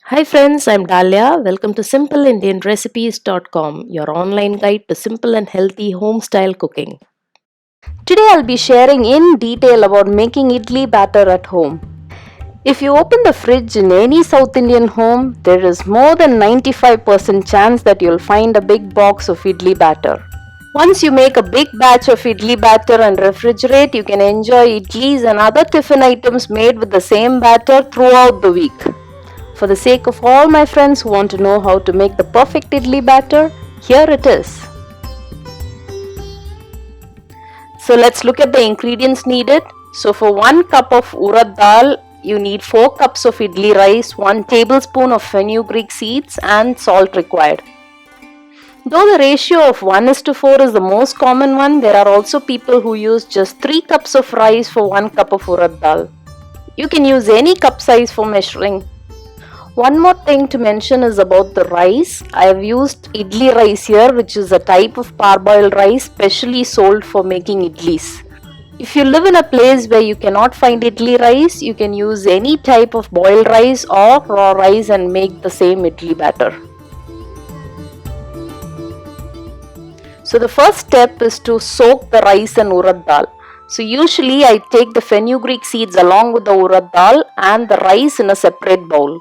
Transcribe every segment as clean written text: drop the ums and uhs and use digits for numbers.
Hi friends, I'm Dalia. Welcome to simpleindianrecipes.com, your online guide to simple and healthy home style cooking. Today I'll be sharing in detail about making idli batter at home. If you open the fridge in any South Indian home, there is more than 95% chance that you'll find a big box of idli batter. Once you make a big batch of idli batter and refrigerate, you can enjoy idlis and other tiffin items made with the same batter throughout the week. For the sake of all my friends who want to know how to make the perfect idli batter, here it is. So let's look at the ingredients needed. So for 1 cup of urad dal, you need 4 cups of idli rice, 1 tablespoon of fenugreek seeds and salt required. Though the ratio of 1 is to 4 is the most common one, there are also people who use just 3 cups of rice for 1 cup of urad dal. You can use any cup size for measuring. One more thing to mention is about the rice. I have used idli rice here, which is a type of parboiled rice specially sold for making idlis. If you live in a place where you cannot find idli rice, you can use any type of boiled rice or raw rice and make the same idli batter. So the first step is to soak the rice and urad dal. So usually I take the fenugreek seeds along with the urad dal and the rice in a separate bowl.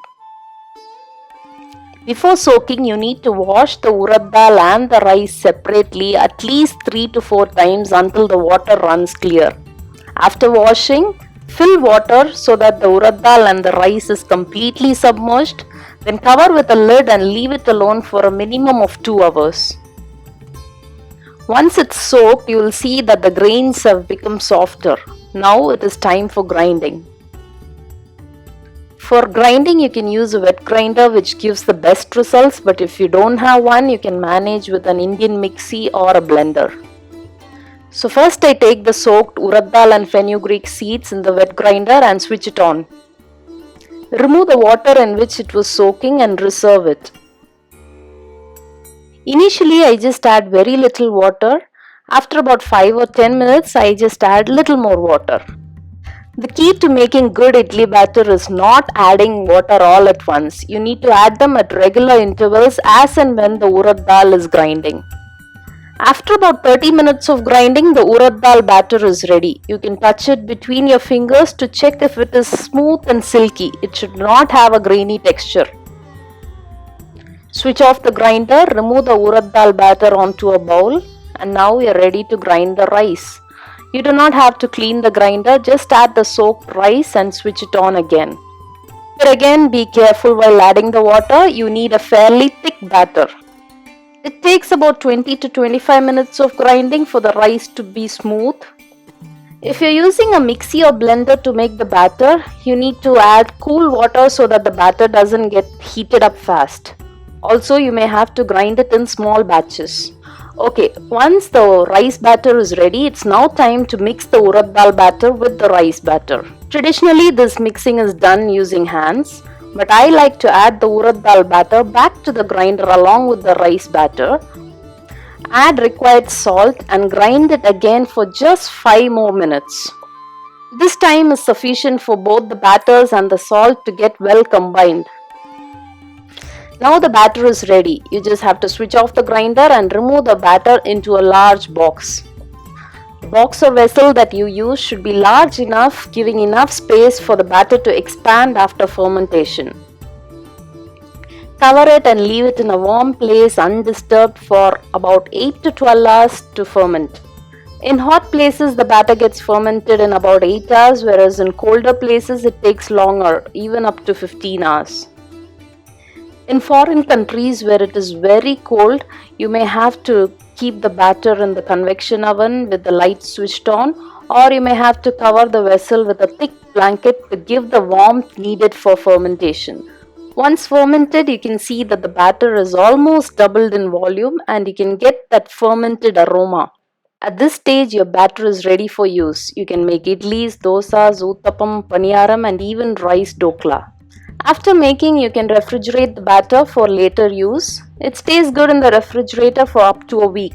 Before soaking, you need to wash the urad dal and the rice separately at least 3 to 4 times until the water runs clear. After washing, fill water so that the urad dal and the rice is completely submerged. Then cover with a lid and leave it alone for a minimum of 2 hours. Once it's soaked, you will see that the grains have become softer. Now it is time for grinding. For grinding, you can use a wet grinder which gives the best results, but if you don't have one, you can manage with an Indian mixie or a blender. So first I take the soaked urad dal and fenugreek seeds in the wet grinder and switch it on. Remove the water in which it was soaking and reserve it. Initially I just add very little water. After about 5 or 10 minutes I just add little more water. The key to making good idli batter is not adding water all at once. You need to add them at regular intervals as and when the urad dal is grinding. After about 30 minutes of grinding, the urad dal batter is ready. You can touch it between your fingers to check if it is smooth and silky. It should not have a grainy texture. Switch off the grinder, remove the urad dal batter onto a bowl, and now we are ready to grind the rice. You do not have to clean the grinder, just add the soaked rice and switch it on again. But again, be careful while adding the water, you need a fairly thick batter. It takes about 20 to 25 minutes of grinding for the rice to be smooth. If you're using a mixie or blender to make the batter, you need to add cool water so that the batter doesn't get heated up fast. Also, you may have to grind it in small batches. Okay, once the rice batter is ready, it's now time to mix the urad dal batter with the rice batter. Traditionally, this mixing is done using hands, but I like to add the urad dal batter back to the grinder along with the rice batter. Add required salt and grind it again for just 5 more minutes. This time is sufficient for both the batters and the salt to get well combined. Now the batter is ready. You just have to switch off the grinder and remove the batter into a large box. The box or vessel that you use should be large enough, giving enough space for the batter to expand after fermentation. Cover it and leave it in a warm place undisturbed for about 8 to 12 hours to ferment. In hot places, the batter gets fermented in about 8 hours, whereas in colder places, it takes longer, even up to 15 hours. In foreign countries where it is very cold, you may have to keep the batter in the convection oven with the light switched on, or you may have to cover the vessel with a thick blanket to give the warmth needed for fermentation. Once fermented, you can see that the batter is almost doubled in volume and you can get that fermented aroma. At this stage, your batter is ready for use. You can make idlis, dosas, uttapam, paniyaram and even rice dokla. After making, you can refrigerate the batter for later use. It stays good in the refrigerator for up to a week.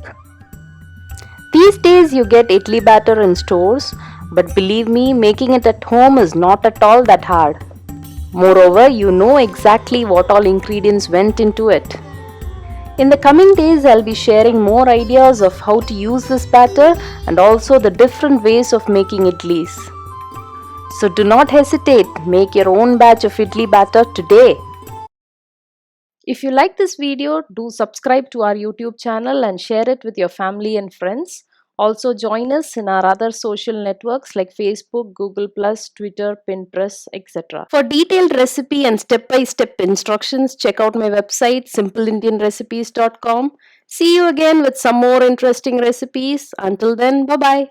These days you get idli batter in stores, but believe me, making it at home is not at all that hard. Moreover, you know exactly what all ingredients went into it. In the coming days, I'll be sharing more ideas of how to use this batter and also the different ways of making idlis. So do not hesitate, make your own batch of idli batter today. If you like this video, do subscribe to our YouTube channel and share it with your family and friends. Also join us in our other social networks like Facebook, Google+, Twitter, Pinterest, etc. For detailed recipe and step-by-step instructions, check out my website simpleindianrecipes.com. See you again with some more interesting recipes. Until then, bye-bye.